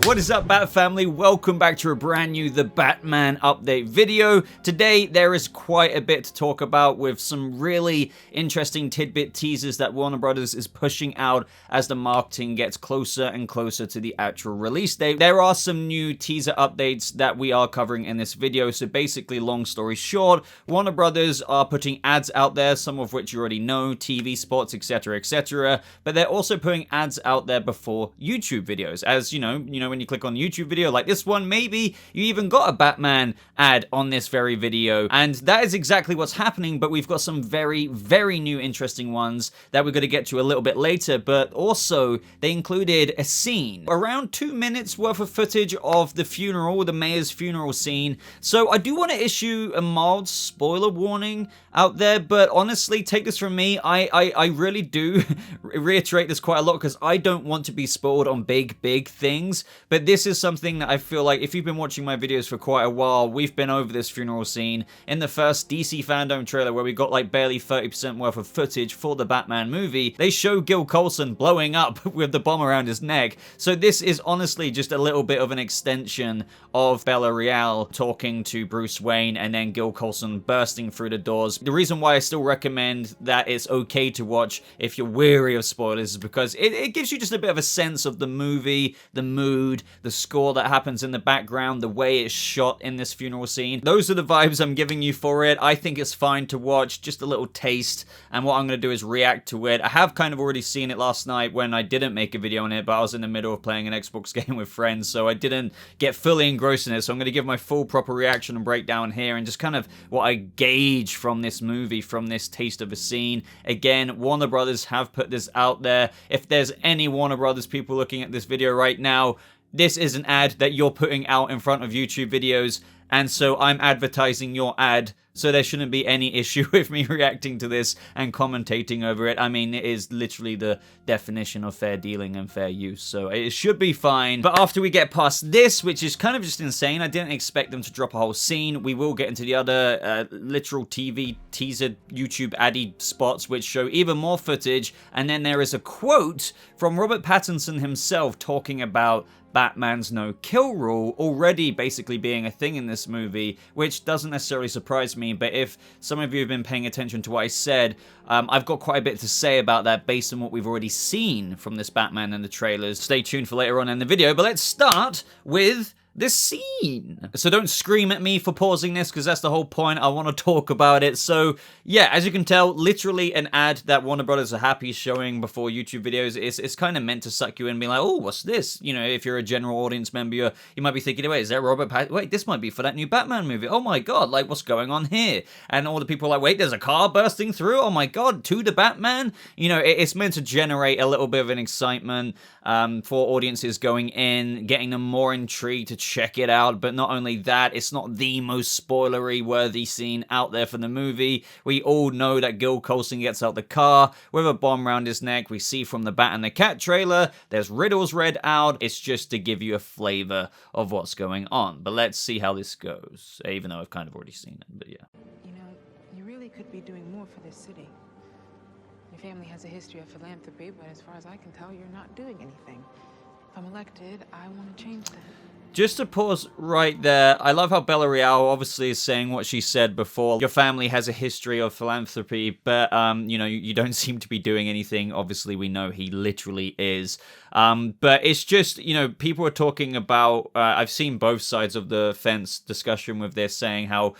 What is up, Bat Family? Welcome back to a brand new The Batman update video. Today, there is quite a bit to talk about with some really interesting tidbit teasers that Warner Brothers is pushing out as the marketing gets closer and closer to the actual release date. There are some new teaser updates that we are covering in this video. So basically, long story short, Warner Brothers are putting ads out there, some of which you already know, TV spots, etc., etc. But they're also putting ads out there before YouTube videos. As you know, when you click on a YouTube video like this one, maybe you even got a Batman ad on this very video. And that is exactly what's happening, but we've got some very, very new interesting ones that we're going to get to a little bit later. But also, they included a scene, around 2 minutes worth of footage of the funeral, the mayor's funeral scene. So I do want to issue a mild spoiler warning out there, but honestly, take this from me, I really do reiterate this quite a lot because I don't want to be spoiled on big things. But this is something that I feel like if you've been watching my videos for quite a while, we've been over this funeral scene in the first DC Fandom trailer where we got like barely 30% worth of footage for the Batman movie. They show Gil Coulson blowing up with the bomb around his neck. So this is honestly just a little bit of an extension of Bella Real talking to Bruce Wayne and then Gil Coulson bursting through the doors. The reason why I still recommend that it's okay to watch if you're weary of spoilers is because it gives you just a bit of a sense of the movie, the mood, the score that happens in the background, the way it's shot in this funeral scene. Those are the vibes I'm giving you for it. I think it's fine to watch, just a little taste, and what I'm going to do is react to it. I have kind of already seen it last night when I didn't make a video on it, but I was in the middle of playing an Xbox game with friends, so I didn't get fully engrossed in it, so I'm going to give my full proper reaction and breakdown here, and just kind of what I gauge from this movie, from this taste of a scene. Again, Warner Brothers have put this out there. If there's any Warner Brothers people looking at this video right now, this is an ad that you're putting out in front of YouTube videos, and so I'm advertising your ad, so there shouldn't be any issue with me reacting to this and commentating over it. I mean, it is literally the definition of fair dealing and fair use, so it should be fine. But after we get past this, which is kind of just insane, I didn't expect them to drop a whole scene. We will get into the other literal TV teaser YouTube addy spots, which show even more footage, and then there is a quote from Robert Pattinson himself talking about Batman's no-kill rule already basically being a thing in this movie, which doesn't necessarily surprise me, but if some of you have been paying attention to what I said, I've got quite a bit to say about that based on what we've already seen from this Batman in the trailers. Stay tuned for later on in the video, but let's start with this scene. So don't scream at me for pausing this, because that's the whole point. I want to talk about it. So yeah, as you can tell, literally an ad that Warner Brothers are happy showing before YouTube videos. It's kind of meant to suck you in and be like, oh, what's this? You know, if you're a general audience member, you might be thinking, wait, is that Robert Pattinson? Wait, this might be for that new Batman movie. Oh my god, like, what's going on here? And all the people are like, wait, there's a car bursting through? Oh my god, to the Batman? You know, it's meant to generate a little bit of an excitement for audiences going in, getting them more intrigued to check it out. But not only that, it's not the most spoilery worthy scene out there for the movie. We all know that Gil Coulson gets out the car with a bomb around his neck. We see from the Bat and the Cat trailer, there's riddles read out. It's just to give you a flavor of what's going on. But let's see how this goes, even though I've kind of already seen it, but yeah. You know, you really could be doing more for this city. Your family has a history of philanthropy, but as far as I can tell, you're not doing anything. If I'm elected, I want to change that. Just to pause right there, I love how Bella Real obviously is saying what she said before. Your family has a history of philanthropy, but, you know, you don't seem to be doing anything. Obviously, we know he literally is. But it's just, you know, people are talking about, I've seen both sides of the fence discussion with this, saying how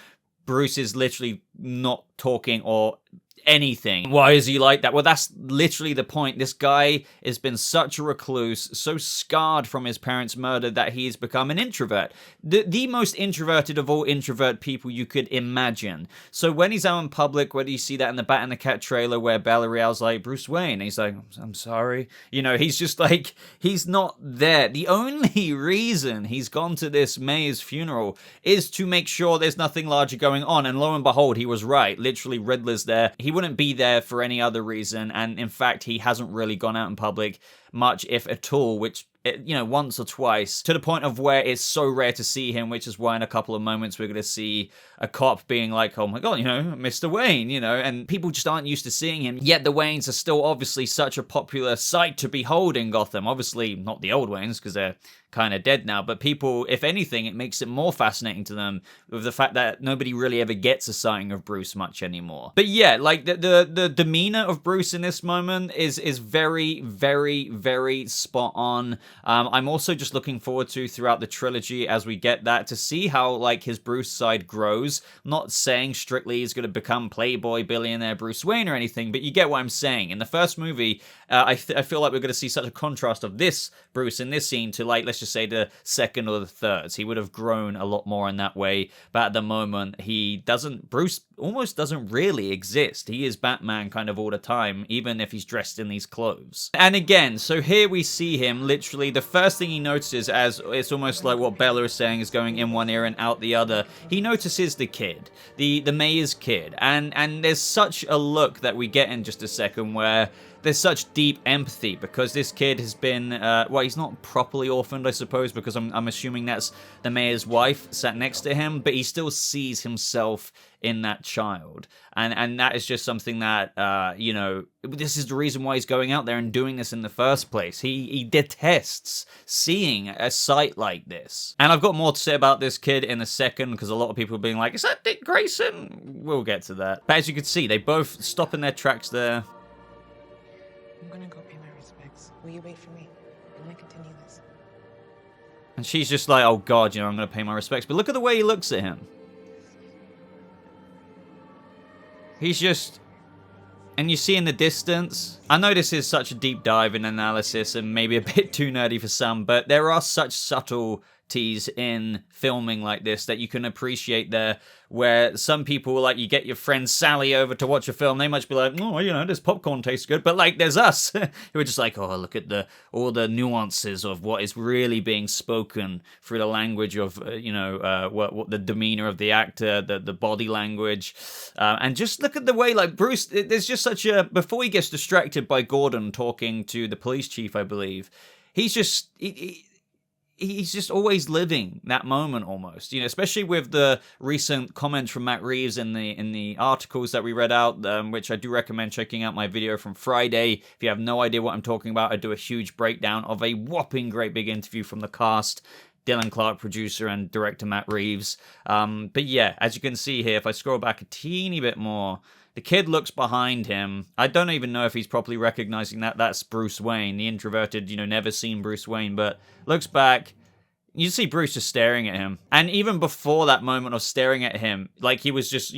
Bruce is literally not talking or anything. Why is he like that? Well, that's literally the point. This guy has been such a recluse, so scarred from his parents' murder that he's become an introvert. The most introverted of all introvert people you could imagine. So when he's out in public, whether you see that in the Bat and the Cat trailer where Bella Real's like, Bruce Wayne, he's like, I'm sorry. You know, he's just like, he's not there. The only reason he's gone to this mayor's funeral is to make sure there's nothing larger going on. And lo and behold, he was right. Literally, Riddler's there. He wouldn't be there for any other reason, and in fact he hasn't really gone out in public much, if at all, which once or twice, to the point of where it's so rare to see him, which is why in a couple of moments we're going to see a cop being like, oh my god, Mr. Wayne, and people just aren't used to seeing him. Yet the Waynes are still obviously such a popular sight to behold in Gotham. Obviously not the old Waynes, because they're kind of dead now, but people, if anything, it makes it more fascinating to them with the fact that nobody really ever gets a sighting of Bruce much anymore. But yeah, like the demeanor of Bruce in this moment is very, very, very spot on. I'm also just looking forward to, throughout the trilogy, as we get that, to see how like his Bruce side grows. I'm not saying strictly he's going to become playboy billionaire Bruce Wayne or anything, but you get what I'm saying. In the first movie, I feel like we're going to see such a contrast of this Bruce in this scene to, like, let's just say the second or the third. He would have grown a lot more in that way, but at the moment Bruce almost doesn't really exist. He is Batman kind of all the time, even if he's dressed in these clothes. And again, so here we see him literally, the first thing he notices, as it's almost like what Bella is saying is going in one ear and out the other, he notices the kid, the mayor's kid, and there's such a look that we get in just a second where there's such deep empathy, because this kid has been, well, he's not properly orphaned, I suppose, because I'm assuming that's the mayor's wife sat next to him, but he still sees himself in that child. And that is just something that, this is the reason why he's going out there and doing this in the first place. He detests seeing a sight like this. And I've got more to say about this kid in a second, because a lot of people are being like, is that Dick Grayson? We'll get to that. But as you can see, they both stop in their tracks there. I'm gonna go pay my respects. Will you wait for me? I'm gonna continue this. And she's just like, oh god, I'm gonna pay my respects. But look at the way he looks at him. He's just... And you see in the distance, I know this is such a deep dive in analysis and maybe a bit too nerdy for some, but there are such subtleties in filming like this that you can appreciate there, where some people, like, you get your friend Sally over to watch a film, they might be like, oh, this popcorn tastes good, but like there's us who are just like, oh, look at all the nuances of what is really being spoken through the language of, what the demeanor of the actor, the body language, and just look at the way, like, Bruce, there's just such a, before he gets distracted by Gordon talking to the police chief, I believe, he's just... He's just always living that moment almost, especially with the recent comments from Matt Reeves in the articles that we read out, which I do recommend checking out my video from Friday. If you have no idea what I'm talking about, I do a huge breakdown of a whopping great big interview from the cast. Dylan Clark, producer, and director Matt Reeves. But yeah, as you can see here, if I scroll back a teeny bit more, the kid looks behind him. I don't even know if he's properly recognizing that that's Bruce Wayne, the introverted, never seen Bruce Wayne, but looks back. You see Bruce just staring at him. And even before that moment of staring at him, like he was just,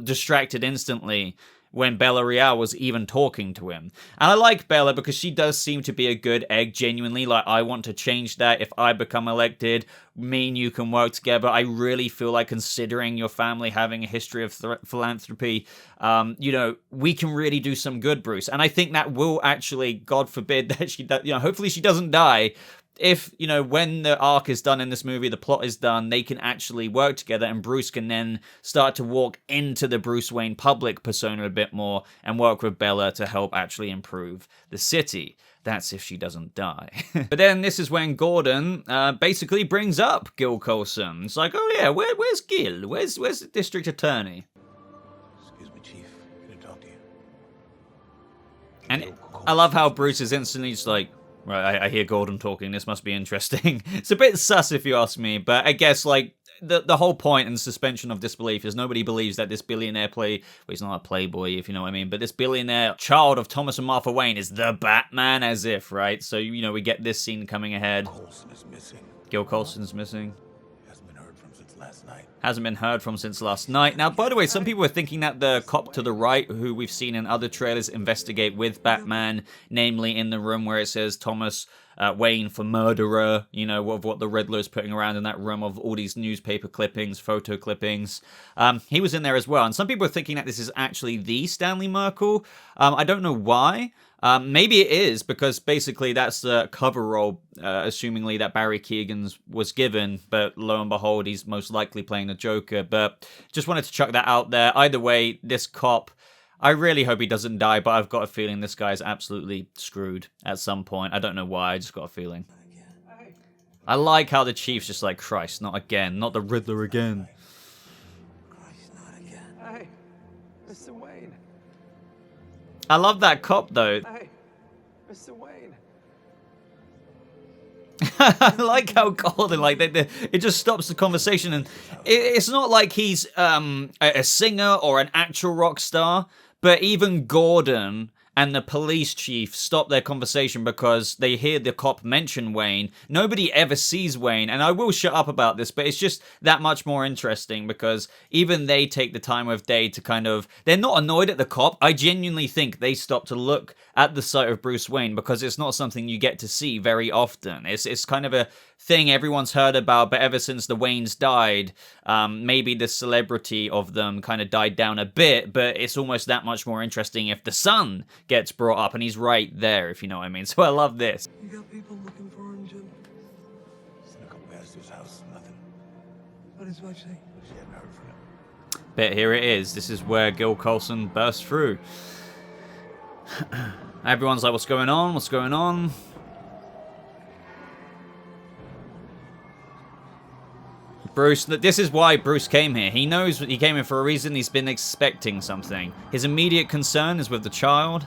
distracted instantly when Bella Real was even talking to him. And I like Bella because she does seem to be a good egg, genuinely. Like, I want to change that. If I become elected, me and you can work together. I really feel like, considering your family having a history of philanthropy, we can really do some good, Bruce. And I think that will actually, God forbid that she does, hopefully she doesn't die. If, when the arc is done in this movie, the plot is done, they can actually work together, and Bruce can then start to walk into the Bruce Wayne public persona a bit more and work with Bella to help actually improve the city. That's if she doesn't die. But then this is when Gordon basically brings up Gil Coulson. It's like, oh yeah, where's Gil? Where's the district attorney? Excuse me, Chief. Can I talk to you? And I love how Bruce is instantly just like, right, I hear Gordon talking, this must be interesting. It's a bit sus if you ask me, but I guess, like, the whole point and suspension of disbelief is nobody believes that this billionaire he's not a playboy, if you know what I mean, but this billionaire child of Thomas and Martha Wayne is the Batman, as if, right? So, we get this scene coming ahead. Coulson is missing. Gil Coulson's missing. Hasn't been heard from since last night. Hasn't been heard from since last night. Now, by the way, some people are thinking that the cop to the right, who we've seen in other trailers investigate with Batman, namely in the room where it says Thomas Wayne for murderer, of what the Riddler is putting around in that room of all these newspaper clippings, photo clippings. He was in there as well. And some people are thinking that this is actually the Stanley Merkel. I don't know why. Maybe it is, because basically that's the cover role, assumingly, that Barry Keoghan's was given, but lo and behold, he's most likely playing the Joker. But just wanted to chuck that out there. Either way, this cop, I really hope he doesn't die, but I've got a feeling this guy's absolutely screwed at some point. I don't know why, I just got a feeling. I I like how the Chief's just like, Christ, not again. Not the Riddler again. Christ, not again. Hey, Mr. Wayne. I love that cop, though. Hey, Mr. Wayne. I like how Gordon, like, it just stops the conversation. And it's not like he's a singer or an actual rock star, but even Gordon and the police chief stop their conversation because they hear the cop mention Wayne. Nobody ever sees Wayne, and I will shut up about this, but it's just that much more interesting because even they take the time of day to kind of... They're not annoyed at the cop. I genuinely think they stop to look at the sight of Bruce Wayne because it's not something you get to see very often. It's kind of a thing everyone's heard about, but ever since the Waynes died, maybe the celebrity of them kind of died down a bit, but it's almost that much more interesting if the son gets brought up, and he's right there, if you know what I mean. So I love this. You got people looking for him, Jim? Sent a couple guys to his house, nothing. What does Mike say? She hadn't heard from him. But here it is. This is where Gil Coulson bursts through. Everyone's like, what's going on? What's going on? Bruce, this is why Bruce came here. He knows he came here for a reason. He's been expecting something. His immediate concern is with the child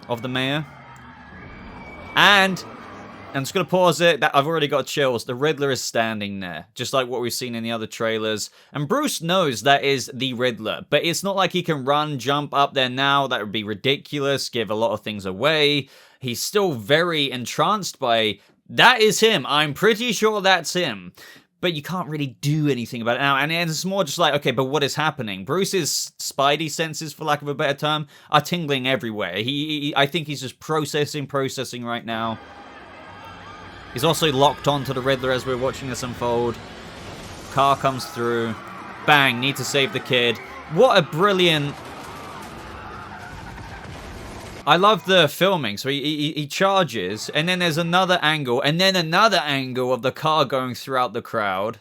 of the mayor. And I'm just going to pause it. I've already got chills. The Riddler is standing there, just like what we've seen in the other trailers. And Bruce knows that is the Riddler, but it's not like he can run, jump up there now. That would be ridiculous, give a lot of things away. He's still very entranced by, that is him. I'm pretty sure that's him. But you can't really do anything about it now. And it's more just like, okay, but what is happening? Bruce's spidey senses, for lack of a better term, are tingling everywhere. I think he's just processing right now. He's also locked onto the Riddler as we're watching this unfold. Car comes through. Bang, need to save the kid. What a brilliant... I love the filming. So he charges, and then there's another angle, and then another angle of the car going throughout the crowd.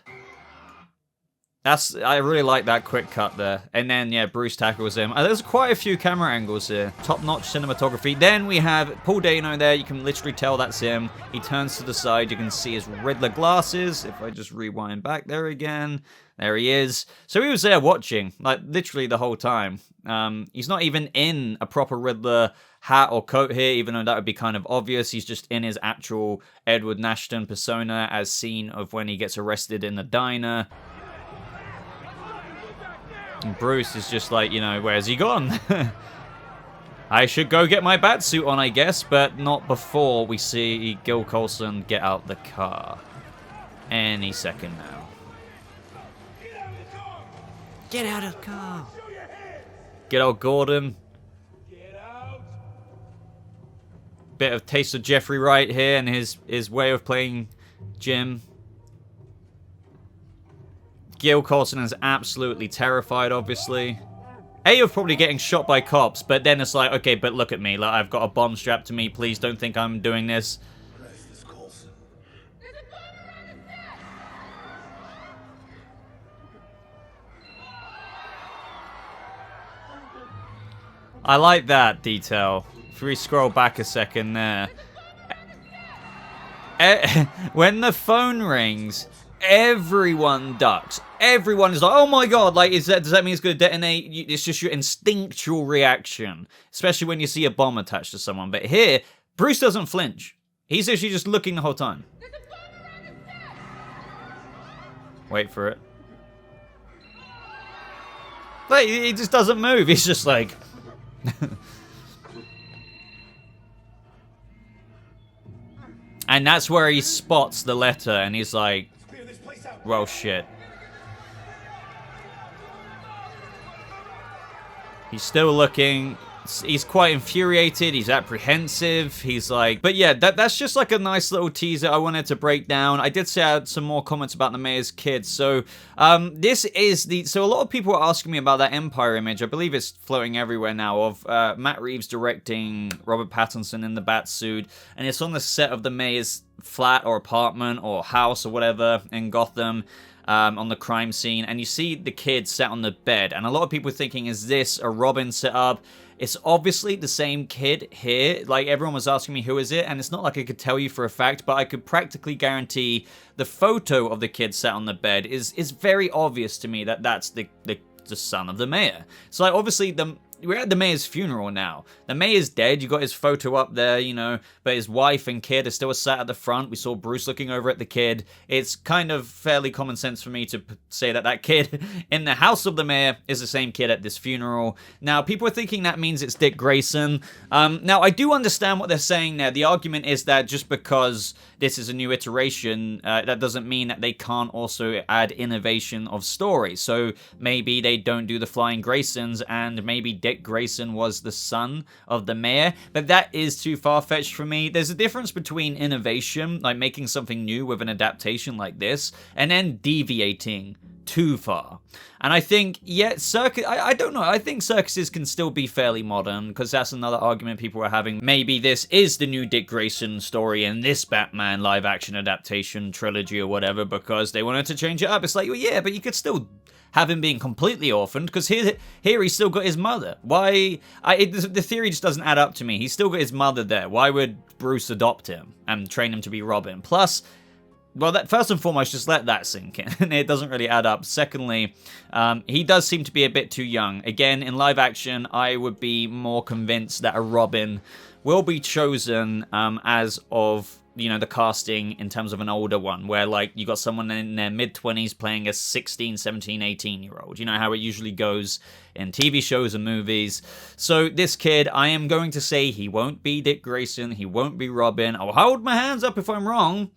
I really like that quick cut there. And then, yeah, Bruce tackles him. There's quite a few camera angles here. Top-notch cinematography. Then we have Paul Dano there. You can literally tell that's him. He turns to the side. You can see his Riddler glasses. If I just rewind back there again. There he is. So he was there watching, like, literally the whole time. He's not even in a proper Riddler hat or coat here, even though that would be kind of obvious. He's just in his actual Edward Nashton persona as seen of when he gets arrested in the diner. And Bruce is just like, you know, where's he gone? I should go get my bat suit on, I guess, but not before we see Gil Coulson get out the car. Any second now. Get out of the car! Get out, Gordon. Bit of taste of Jeffrey Wright here and his way of playing Jim. Gil Coulson is absolutely terrified, obviously. Of probably getting shot by cops, but then it's like, okay, but look at me. Like, I've got a bomb strapped to me. Please don't think I'm doing this. Christ, this Coulson. I like that detail. If we scroll back a second there. When the phone rings, everyone ducks. Everyone is like, oh my god, like, does that mean it's going to detonate? It's just your instinctual reaction. Especially when you see a bomb attached to someone. But here, Bruce doesn't flinch. He's actually just looking the whole time. Wait for it. Like, he just doesn't move. He's just like... And that's where he spots the letter, and he's like, well, shit. He's still looking. He's quite infuriated. He's apprehensive. He's like... But yeah, that's just like a nice little teaser I wanted to break down. I did say I had some more comments about the mayor's kids. So, this is the... So a lot of people are asking me about that Empire image. I believe it's floating everywhere now of Matt Reeves directing Robert Pattinson in the bat suit. And it's on the set of the mayor's flat or apartment or house or whatever in Gotham. On the crime scene, and you see the kid sat on the bed, and a lot of people are thinking, is this a Robin setup? It's obviously the same kid here. Like, everyone was asking me, who is it? And it's not like I could tell you for a fact, but I could practically guarantee the photo of the kid sat on the bed is very obvious to me that that's the son of the mayor. So, like, obviously, we're at the mayor's funeral now. The mayor's dead. You got his photo up there, you know, but his wife and kid are still sat at the front. We saw Bruce looking over at the kid. It's kind of fairly common sense for me to say that that kid in the house of the mayor is the same kid at this funeral. Now, people are thinking that means it's Dick Grayson. Now, I do understand what they're saying there. The argument is that just because this is a new iteration, that doesn't mean that they can't also add innovation of story. So maybe they don't do the Flying Graysons, and maybe Dick Grayson was the son of the mayor, but that is too far-fetched for me. There's a difference between innovation, like making something new with an adaptation like this, and then deviating too far. And I think, yeah, Serkis, I don't know, I think Serkis can still be fairly modern, because that's another argument people are having. Maybe this is the new Dick Grayson story in this Batman live-action adaptation trilogy or whatever, because they wanted to change it up. It's like, well, yeah, but you could still have him being completely orphaned, because here he's still got his mother. Why? The theory just doesn't add up to me. He's still got his mother there. Why would Bruce adopt him and train him to be Robin? Plus, well, that first and foremost, just let that sink in. It doesn't really add up. Secondly, he does seem to be a bit too young. Again, in live action, I would be more convinced that a Robin will be chosen as of, you know, the casting in terms of an older one, where, like, you got someone in their mid-20s playing a 16, 17, 18-year-old. You know how it usually goes in TV shows and movies. So this kid, I am going to say he won't be Dick Grayson. He won't be Robin. I'll hold my hands up if I'm wrong.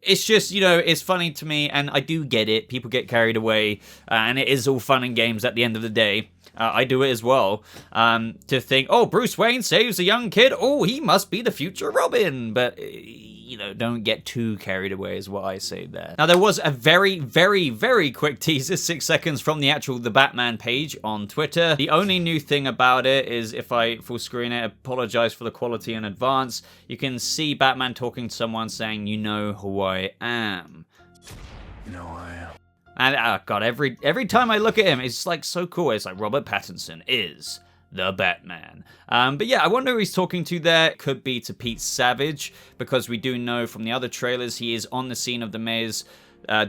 It's just, you know, it's funny to me, and I do get it. People get carried away, and it is all fun and games at the end of the day. I do it as well, to think, oh, Bruce Wayne saves a young kid, oh, he must be the future Robin. But, you know, don't get too carried away is what I say there. Now, there was a very, very, very quick teaser, 6 seconds from the Batman page on Twitter. The only new thing about it is, if I full screen it, apologize for the quality in advance, you can see Batman talking to someone saying, you know who I am. You know who I am. And, oh god, every time I look at him, it's like so cool. It's like, Robert Pattinson is the Batman. But yeah, I wonder who he's talking to there. Could be to Pete Savage, because we do know from the other trailers he is on the scene of the mayor's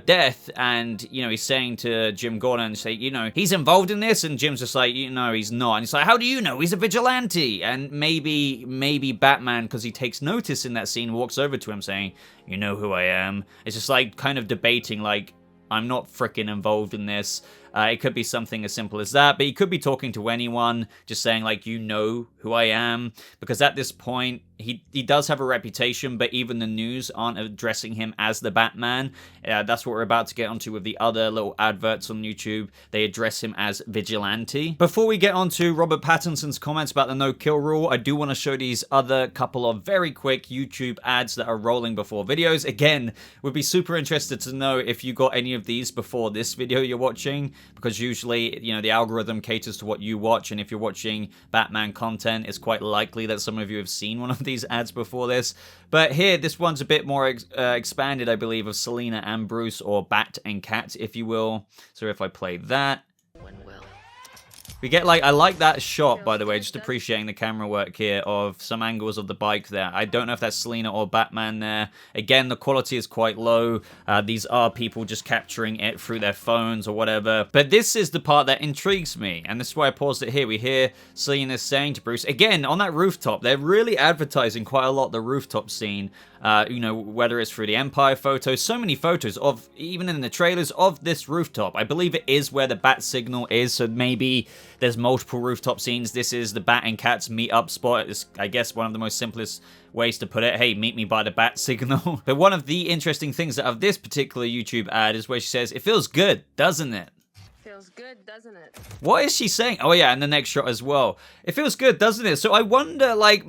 death, and, you know, he's saying to Jim Gordon, say, you know, he's involved in this, and Jim's just like, you know, he's not. And he's like, how do you know? He's a vigilante. And maybe Batman, because he takes notice in that scene, walks over to him saying, you know who I am. It's just like kind of debating, like, I'm not frickin' involved in this. It could be something as simple as that, but he could be talking to anyone, just saying, like, you know who I am, because at this point, he does have a reputation, but even the news aren't addressing him as the Batman. That's what we're about to get onto with the other little adverts on YouTube. They address him as Vigilante. Before we get onto Robert Pattinson's comments about the no-kill rule, I do want to show these other couple of very quick YouTube ads that are rolling before videos. Again, would be super interested to know if you got any of these before this video you're watching, because usually, you know, the algorithm caters to what you watch, and if you're watching Batman content, it's quite likely that some of you have seen one of these ads before this. But here, this one's a bit more expanded, I believe, of Selina and Bruce, or Bat and Cat, if you will. So if I play that, we get, like, I like that shot, by the way, just appreciating the camera work here of some angles of the bike there. I don't know if that's Selina or Batman there. Again, the quality is quite low. These are people just capturing it through their phones or whatever. But this is the part that intrigues me, and this is why I paused it here. We hear Selina saying to Bruce, again, on that rooftop, they're really advertising quite a lot the rooftop scene. You know, whether it's through the Empire photos, so many photos of, even in the trailers, of this rooftop. I believe it is where the bat signal is, so maybe there's multiple rooftop scenes. This is the Bat and Cat's meet-up spot. It's, I guess, one of the most simplest ways to put it. Hey, meet me by the bat signal. But one of the interesting things out of this particular YouTube ad is where she says, it feels good, doesn't it? Feels good, doesn't it? What is she saying? Oh yeah, and the next shot as well. It feels good, doesn't it? So I wonder, like,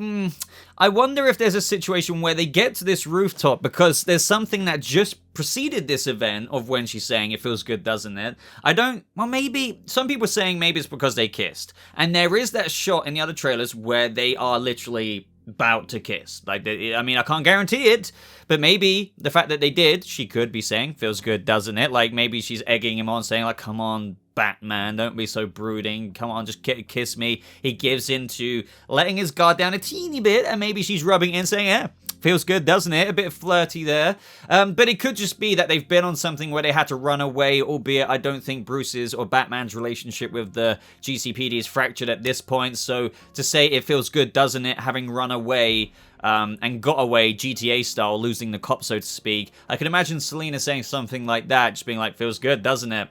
I wonder if there's a situation where they get to this rooftop, because there's something that just preceded this event of when she's saying it feels good, doesn't it? Well, maybe, some people are saying maybe it's because they kissed. And there is that shot in the other trailers where they are literally about to kiss. Like, I mean, I can't guarantee it, but maybe the fact that they did, she could be saying, feels good, doesn't it? Like, maybe she's egging him on, saying, like, come on, Batman, don't be so brooding. Come on, just kiss me. He gives into letting his guard down a teeny bit, and maybe she's rubbing in, saying, yeah, feels good, doesn't it? A bit flirty there. But it could just be that they've been on something where they had to run away, albeit I don't think Bruce's or Batman's relationship with the GCPD is fractured at this point. So to say it feels good, doesn't it, having run away and got away GTA style, losing the cop, so to speak, I can imagine Selina saying something like that, just being like, feels good, doesn't it?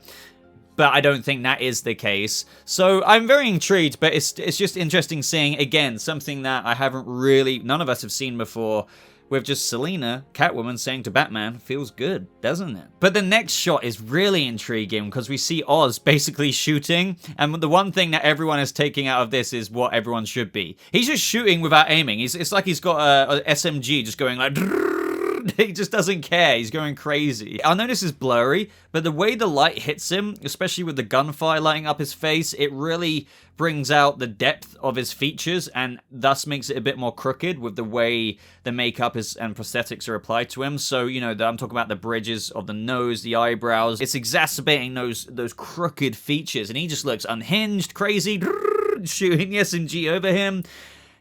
But I don't think that is the case. So I'm very intrigued, but it's just interesting seeing, again, something that I haven't really, none of us have seen before, with just Selina, Catwoman, saying to Batman, feels good, doesn't it? But the next shot is really intriguing because we see Oz basically shooting, and the one thing that everyone is taking out of this is what everyone should be. He's just shooting without aiming. It's like he's got a SMG just going like... He just doesn't care. He's going crazy. I know this is blurry, but the way the light hits him, especially with the gunfire lighting up his face, it really brings out the depth of his features and thus makes it a bit more crooked with the way the makeup is and prosthetics are applied to him. So, you know, I'm talking about the bridges of the nose, the eyebrows. It's exacerbating those crooked features, and he just looks unhinged, crazy, shooting the SMG over him.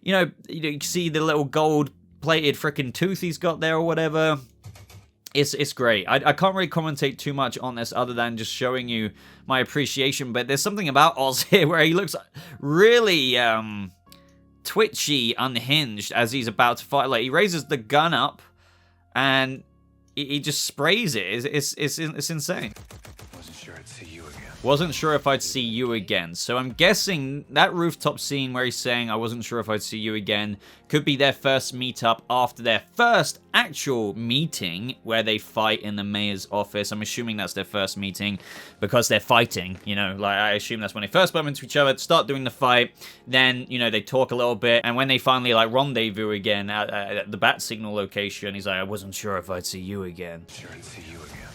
You can see the little gold plated freaking tooth he's got there or whatever. It's great. I can't really commentate too much on this other than just showing you my appreciation, but there's something about Oz here where he looks really twitchy, unhinged as he's about to fight. Like, he raises the gun up and he just sprays it. It's insane. Wasn't sure I'd see you again. Wasn't sure if I'd see you again. So I'm guessing that rooftop scene where he's saying, I wasn't sure if I'd see you again, could be their first meetup after their first actual meeting where they fight in the mayor's office. I'm assuming that's their first meeting because they're fighting, like I assume that's when they first bump into each other, start doing the fight, then, they talk a little bit, and when they finally, rendezvous again at the Bat Signal location, he's like, I wasn't sure if I'd see you again. Sure I'd see you again.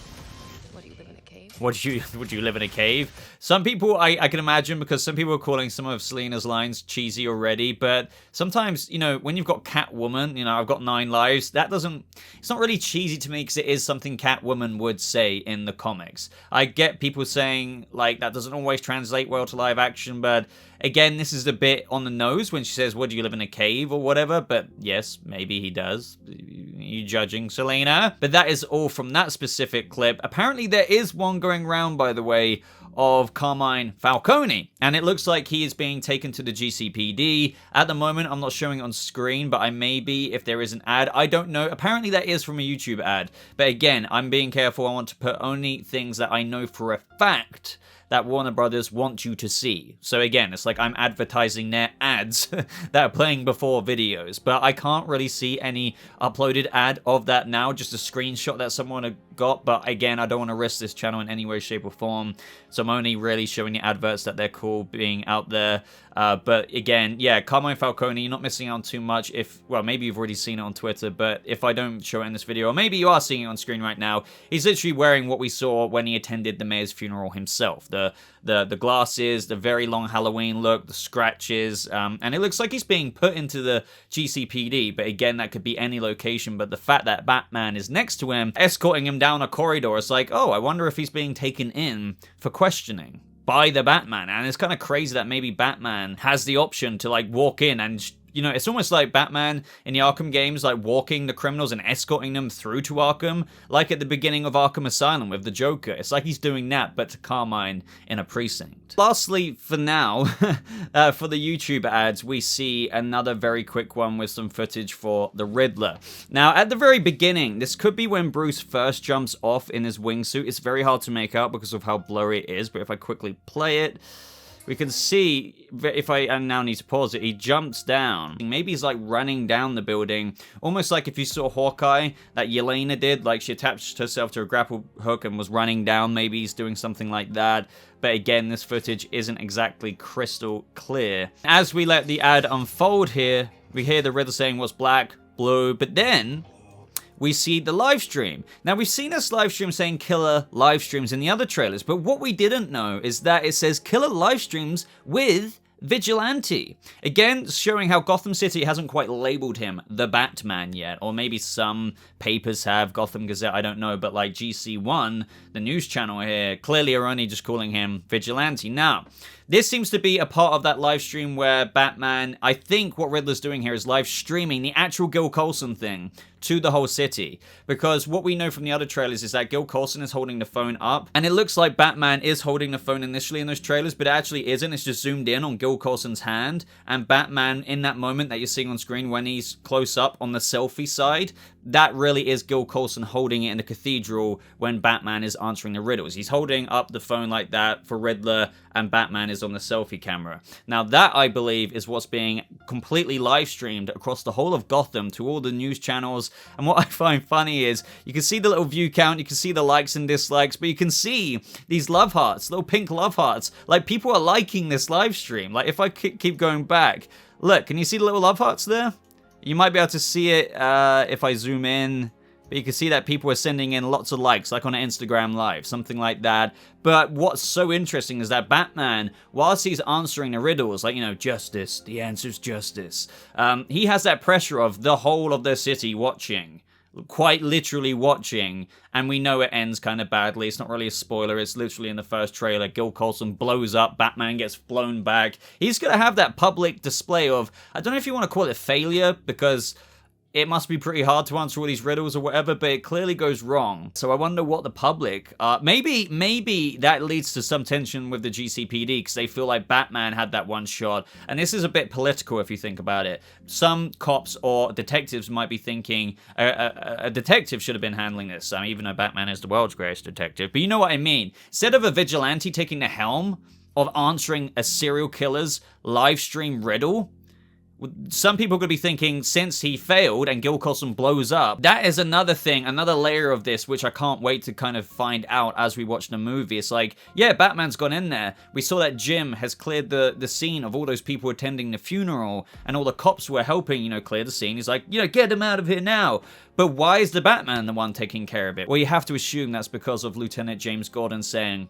Would you live in a cave? Some people, I can imagine, because some people are calling some of Selina's lines cheesy already, but sometimes, when you've got Catwoman, I've got 9 lives, it's not really cheesy to me because it is something Catwoman would say in the comics. I get people saying, that doesn't always translate well to live action, but again, this is a bit on the nose when she says, do you live in a cave or whatever? But yes, maybe he does. You judging, Selina? But that is all from that specific clip. Apparently there is one going around, by the way, of Carmine Falcone, and it looks like he is being taken to the GCPD. At the moment, I'm not showing it on screen, but I may be if there is an ad. I don't know. Apparently that is from a YouTube ad. But again, I'm being careful. I want to put only things that I know for a fact that Warner Brothers want you to see. So again, it's like I'm advertising their ads that are playing before videos, but I can't really see any uploaded ad of that now, just a screenshot that someone got. But again, I don't want to risk this channel in any way, shape, or form, so I'm only really showing the adverts that they're cool being out there. But again, yeah, Carmine Falcone, you're not missing out on too much well, maybe you've already seen it on Twitter, but if I don't show it in this video, or maybe you are seeing it on screen right now, he's literally wearing what we saw when he attended the mayor's funeral himself. The glasses, the very long Halloween look, the scratches, and it looks like he's being put into the GCPD, but again, that could be any location. But the fact that Batman is next to him, escorting him down a corridor, it's like, oh, I wonder if he's being taken in for questioning by the Batman. And it's kind of crazy that maybe Batman has the option to walk in and it's almost like Batman in the Arkham games, walking the criminals and escorting them through to Arkham, like at the beginning of Arkham Asylum with the Joker. It's like he's doing that, but to Carmine in a precinct. Lastly, for now, for the YouTube ads, we see another very quick one with some footage for the Riddler. Now, at the very beginning, this could be when Bruce first jumps off in his wingsuit. It's very hard to make out because of how blurry it is, but if I quickly play it, we can see, if I now need to pause it, he jumps down. Maybe he's running down the building, almost like if you saw Hawkeye, that Yelena did, she attached herself to a grapple hook and was running down. Maybe he's doing something like that. But again, this footage isn't exactly crystal clear. As we let the ad unfold here, we hear the Riddler saying what's black, blue, but then we see the live stream. Now, we've seen this live stream saying killer live streams in the other trailers, but what we didn't know is that it says killer live streams with vigilante. Again, showing how Gotham City hasn't quite labeled him the Batman yet, or maybe some papers have, Gotham Gazette, I don't know, but like GC1, the news channel here, clearly are only just calling him vigilante. Now, this seems to be a part of that live stream where Batman, I think what Riddler's doing here is live streaming the actual Gil Colson thing to the whole city. Because what we know from the other trailers is that Gil Colson is holding the phone up, and it looks like Batman is holding the phone initially in those trailers, but it actually isn't. It's just zoomed in on Gil Colson's hand, and Batman in that moment that you're seeing on screen when he's close up on the selfie side, that really is Gil Colson holding it in the cathedral when Batman is answering the riddles. He's holding up the phone like that for Riddler, and Batman is on the selfie camera. Now that, I believe, is what's being completely live streamed across the whole of Gotham to all the news channels. And what I find funny is you can see the little view count, you can see the likes and dislikes, but you can see these love hearts, little pink love hearts. Like, people are liking this live stream. Like, if I keep going back, look, can you see the little love hearts there? You might be able to see it if I zoom in. But you can see that people are sending in lots of likes, like on an Instagram Live, something like that. But what's so interesting is that Batman, whilst he's answering the riddles, like, you know, justice, the answer's justice, he has that pressure of the whole of the city watching. Quite literally watching, and we know it ends kind of badly. It's not really a spoiler, it's literally in the first trailer. Gil Colson blows up, Batman gets blown back. He's gonna have that public display of, I don't know if you want to call it failure, because it must be pretty hard to answer all these riddles or whatever, but it clearly goes wrong. So I wonder what the public, maybe that leads to some tension with the GCPD, because they feel like Batman had that one shot. And this is a bit political if you think about it. Some cops or detectives might be thinking a detective should have been handling this, even though Batman is the world's greatest detective. But you know what I mean. Instead of a vigilante taking the helm of answering a serial killer's live stream riddle, some people could be thinking, since he failed and Gil Colson blows up, that is another thing, another layer of this, which I can't wait to kind of find out as we watch the movie. It's like, yeah, Batman's gone in there. We saw that Jim has cleared the scene of all those people attending the funeral, and all the cops were helping, you know, clear the scene. He's like, you know, get him out of here now. But why is the Batman the one taking care of it? Well, you have to assume that's because of Lieutenant James Gordon saying,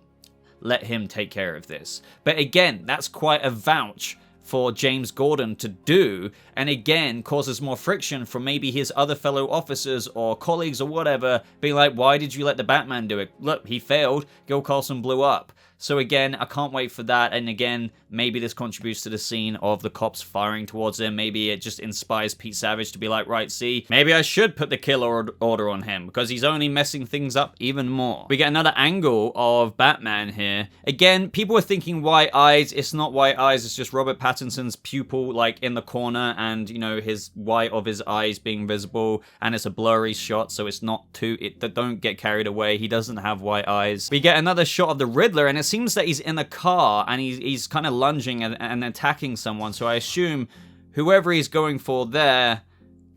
let him take care of this. But again, that's quite a vouch for James Gordon to do, and again causes more friction from maybe his other fellow officers or colleagues or whatever, being like, why did you let the Batman do it? Look, he failed, Gil Colson blew up. So again, I can't wait for that, and again, maybe this contributes to the scene of the cops firing towards him. Maybe it just inspires Pete Savage to be like, right, see, maybe I should put the kill order on him, because he's only messing things up even more. We get another angle of Batman here. Again, people are thinking white eyes. It's not white eyes, it's just Robert Pattinson's pupil, like, in the corner, and, you know, his white of his eyes being visible, and it's a blurry shot, so it's not don't get carried away. He doesn't have white eyes. We get another shot of the Riddler, and it's seems that he's in a car and he's kind of lunging and attacking someone. So I assume whoever he's going for there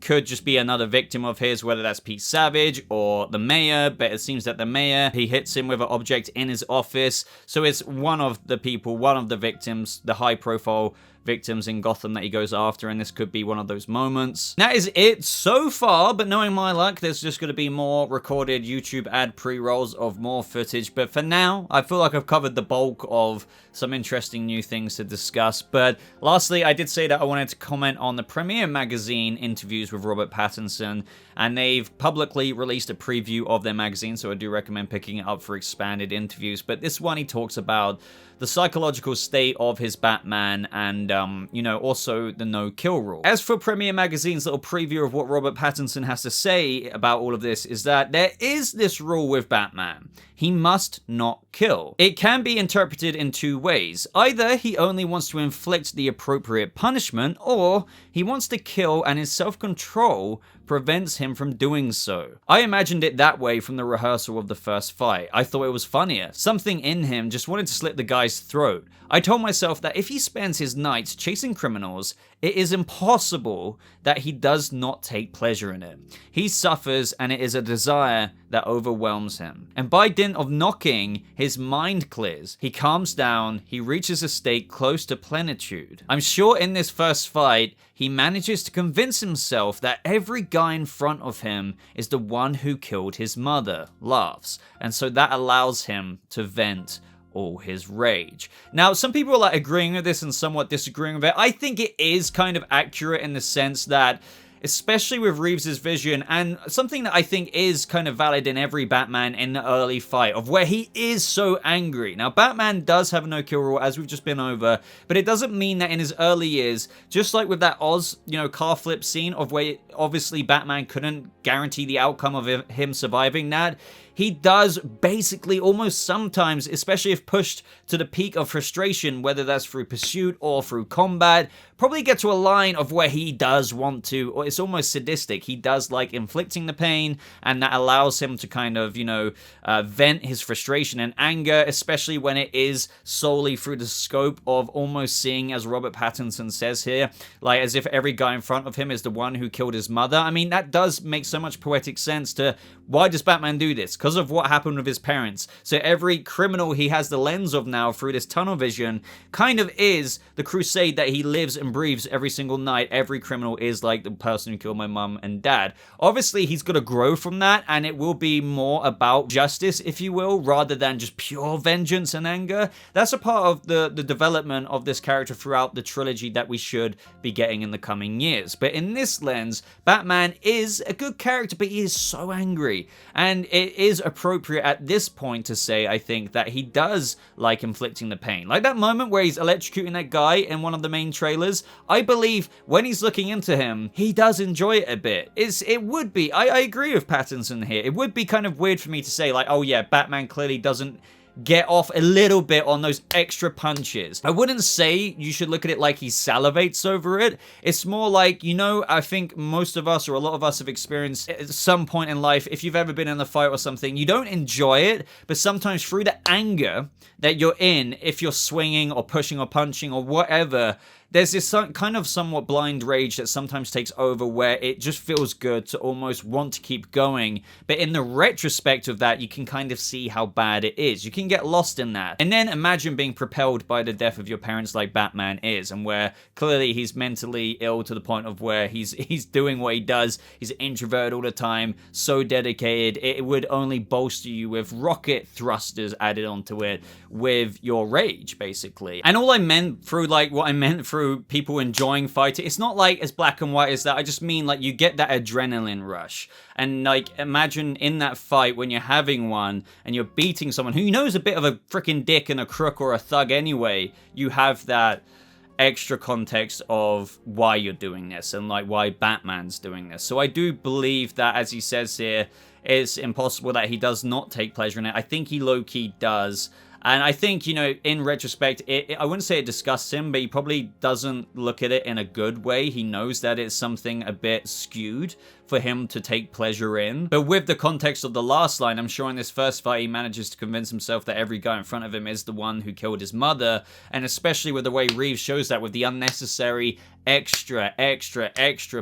could just be another victim of his, whether that's Pete Savage or the mayor. But it seems that the mayor, he hits him with an object in his office. So it's one of the people, one of the victims, the high profile victims in Gotham that he goes after, and this could be one of those moments. That is it so far, but knowing my luck, there's just going to be more recorded YouTube ad pre-rolls of more footage. But for now, I feel like I've covered the bulk of some interesting new things to discuss. But lastly, I did say that I wanted to comment on the Premiere Magazine interviews with Robert Pattinson, and they've publicly released a preview of their magazine, so I do recommend picking it up for expanded interviews. But this one, he talks about the psychological state of his Batman and, you know, also the no-kill rule. As for Premiere Magazine's little preview of what Robert Pattinson has to say about all of this, is that there is this rule with Batman. He must not kill. It can be interpreted in two ways. Either he only wants to inflict the appropriate punishment, or he wants to kill and his self-control prevents him from doing so. I imagined it that way from the rehearsal of the first fight. I thought it was funnier. Something in him just wanted to slit the guy's throat. I told myself that if he spends his nights chasing criminals, it is impossible that he does not take pleasure in it. He suffers, and it is a desire that overwhelms him. And by dint of knocking, his mind clears. He calms down, he reaches a state close to plenitude. I'm sure in this first fight, he manages to convince himself that every guy in front of him is the one who killed his mother, laughs, and so that allows him to vent all his rage. Now, some people are like agreeing with this and somewhat disagreeing with it. I think it is kind of accurate in the sense that, especially with Reeves' vision, and something that I think is kind of valid in every Batman in the early fight, of where he is so angry. Now, Batman does have a no-kill rule, as we've just been over, but it doesn't mean that in his early years, just like with that Oz, car flip scene of where obviously Batman couldn't guarantee the outcome of him surviving that, he does basically almost sometimes, especially if pushed to the peak of frustration, whether that's through pursuit or through combat, probably get to a line of where he does want to, or it's almost sadistic. He does like inflicting the pain, and that allows him to kind of, vent his frustration and anger, especially when it is solely through the scope of almost seeing, as Robert Pattinson says here, like as if every guy in front of him is the one who killed his mother. I mean, that does make so much poetic sense to why does Batman do this? Because of what happened with his parents. So every criminal he has the lens of now through this tunnel vision kind of is the crusade that he lives and breathes every single night. Every criminal is like the person who killed my mum and dad. Obviously, he's got to grow from that, and it will be more about justice, if you will, rather than just pure vengeance and anger. That's a part of the development of this character throughout the trilogy that we should be getting in the coming years. But in this lens, Batman is a good character, but he is so angry. And it is appropriate at this point to say, I think, that he does like inflicting the pain. Like that moment where he's electrocuting that guy in one of the main trailers, I believe when he's looking into him, he does enjoy it a bit. It would be, I agree with Pattinson here, it would be kind of weird for me to say like, oh yeah, Batman clearly doesn't get off a little bit on those extra punches. I wouldn't say you should look at it like he salivates over it. It's more like, I think most of us or a lot of us have experienced at some point in life, if you've ever been in a fight or something, you don't enjoy it, but sometimes through the anger that you're in, if you're swinging or pushing or punching or whatever, there's this kind of somewhat blind rage that sometimes takes over where it just feels good to almost want to keep going. But in the retrospect of that, you can kind of see how bad it is. You can get lost in that. And then imagine being propelled by the death of your parents like Batman is, and where clearly he's mentally ill to the point of where he's doing what he does. He's introverted all the time, so dedicated. It would only bolster you with rocket thrusters added onto it with your rage, basically. And all I meant through people enjoying fighting, it's not like as black and white as that. I just mean like you get that adrenaline rush, and like imagine in that fight when you're having one and you're beating someone who you know is a bit of a freaking dick and a crook or a thug anyway, you have that extra context of why you're doing this and like why Batman's doing this. So I do believe that, as he says here, it's impossible that he does not take pleasure in it. I think he low-key does. And I think, in retrospect, I wouldn't say it disgusts him, but he probably doesn't look at it in a good way. He knows that it's something a bit skewed for him to take pleasure in. But with the context of the last line, I'm sure in this first fight he manages to convince himself that every guy in front of him is the one who killed his mother. And especially with the way Reeves shows that with the unnecessary extra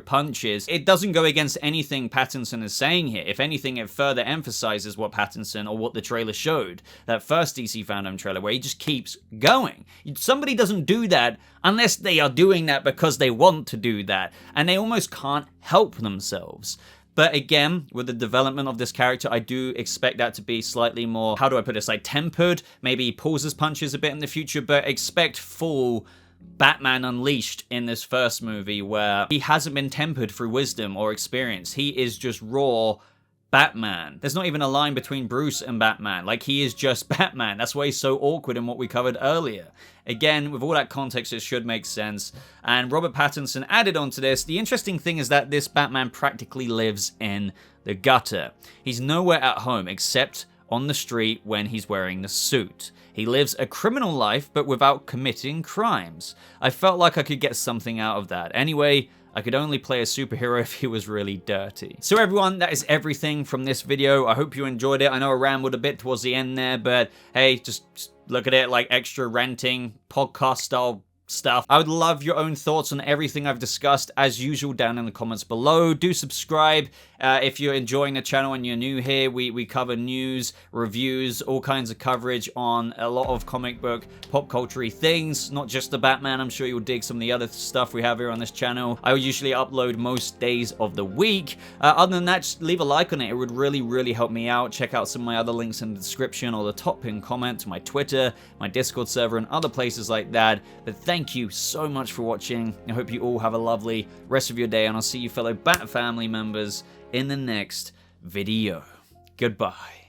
punches, it doesn't go against anything Pattinson is saying here. If anything, it further emphasizes what Pattinson, or what the trailer showed, that first DC Fandom trailer, where he just keeps going. Somebody doesn't do that unless they are doing that because they want to do that, and they almost can't help themselves. But again, with the development of this character, I do expect that to be slightly more, how do I put this, like tempered. Maybe he pulls his punches a bit in the future, but expect full Batman Unleashed in this first movie, where he hasn't been tempered through wisdom or experience. He is just raw Batman. There's not even a line between Bruce and Batman. Like, he is just Batman. That's why he's so awkward in what we covered earlier. Again, with all that context, it should make sense. And Robert Pattinson added onto this. The interesting thing is that this Batman practically lives in the gutter. He's nowhere at home except on the street when he's wearing the suit. He lives a criminal life, but without committing crimes. I felt like I could get something out of that. Anyway, I could only play a superhero if he was really dirty. So everyone, that is everything from this video. I hope you enjoyed it. I know I rambled a bit towards the end there, but hey, just look at it like extra ranting, podcast style stuff. I would love your own thoughts on everything I've discussed, as usual, down in the comments below. Do subscribe if you're enjoying the channel and you're new here. We cover news, reviews, all kinds of coverage on a lot of comic book, pop culture-y things, not just the Batman. I'm sure you'll dig some of the other stuff we have here on this channel. I usually upload most days of the week. Other than that, just leave a like on it. It would really, really help me out. Check out some of my other links in the description or the top pinned comment to my Twitter, my Discord server, and other places like that. But thank you so much for watching. I hope you all have a lovely rest of your day, and I'll see you fellow Bat family members in the next video. Goodbye.